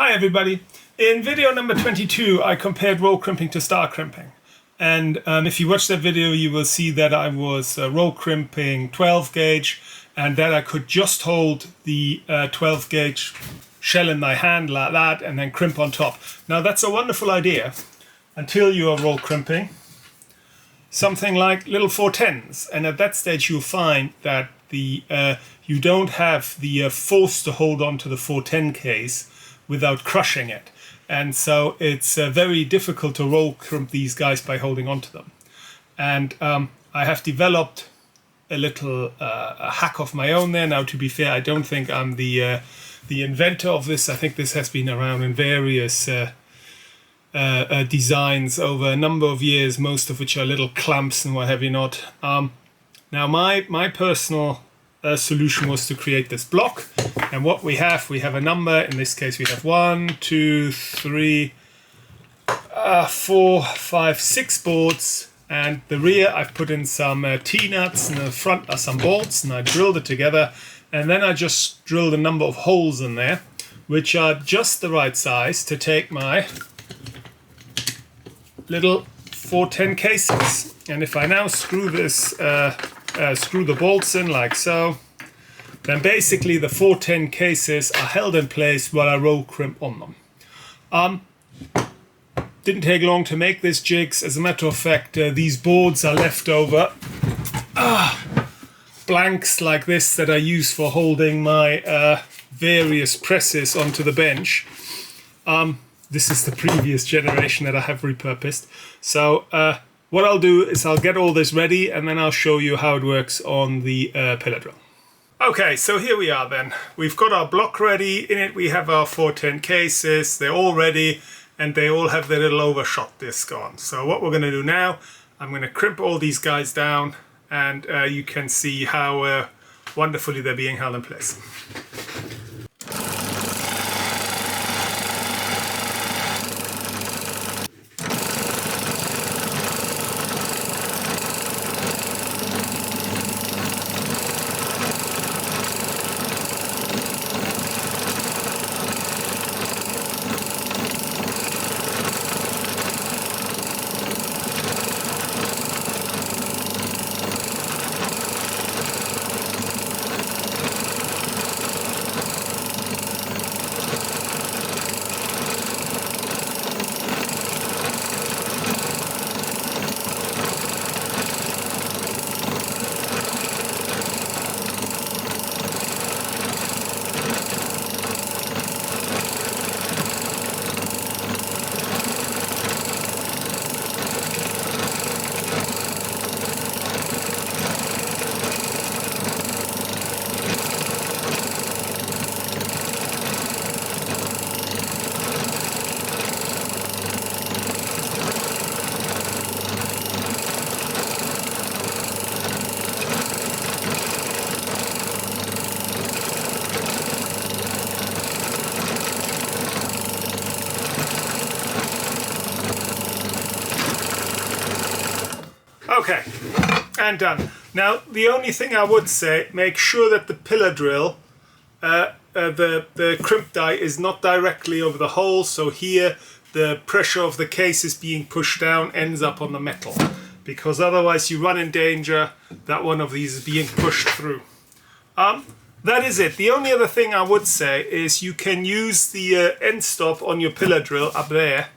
Hi everybody. In video number 22 I compared roll crimping to star crimping, and if you watch that video you will see that I was roll crimping 12 gauge and that I could just hold the 12 gauge shell in my hand like that and then crimp on top. Now that's a wonderful idea until you are roll crimping something like little 410s, and at that stage you'll find that the you don't have the force to hold on to the 410 case without crushing it, and so it's very difficult to roll crimp these guys by holding on to them. And I have developed a little a hack of my own there. Now, to be fair, I don't think I'm the inventor of this. I think this has been around in various designs over a number of years, most of which are little clamps and what have you not. Now my personal solution was to create this block, and what we have a number. In this case we have 1, 2, 3, 4, 5, 6 boards, and the rear I've put in some T-nuts, and the front are some bolts, and I drilled it together, and then I just drilled a number of holes in there which are just the right size to take my little 410 cases. And if I now screw this screw the bolts in like so, then basically the 410 cases are held in place while I roll crimp on them. Didn't take long to make this jigs. As a matter of fact, these boards are leftover blanks like this that I use for holding my various presses onto the bench. This is the previous generation that I have repurposed. So what I'll do is I'll get all this ready and then I'll show you how it works on the pillar drill. Okay, so here we are then. We've got our block ready. In it we have our 410 cases. They're all ready and they all have their little overshot disc on. So what we're going to do now, I'm going to crimp all these guys down, and you can see how wonderfully they're being held in place. Okay, and done. Now, the only thing I would say, make sure that the pillar drill, the crimp die is not directly over the hole, so here the pressure of the case is being pushed down, ends up on the metal, because otherwise you run in danger that one of these is being pushed through. That is it. The only other thing I would say is you can use the end stop on your pillar drill up there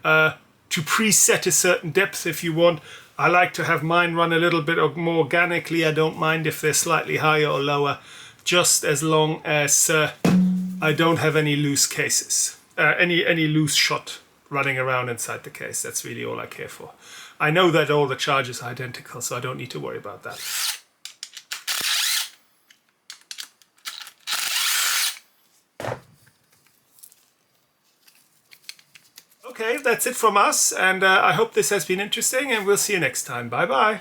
to preset a certain depth if you want. I like to have mine run a little bit more organically. I don't mind if they're slightly higher or lower, just as long as I don't have any loose cases, any loose shot running around inside the case. That's really all I care for. I know that all the charges are identical, so I don't need to worry about that. Okay, that's it from us, and I hope this has been interesting, and we'll see you next time. Bye bye.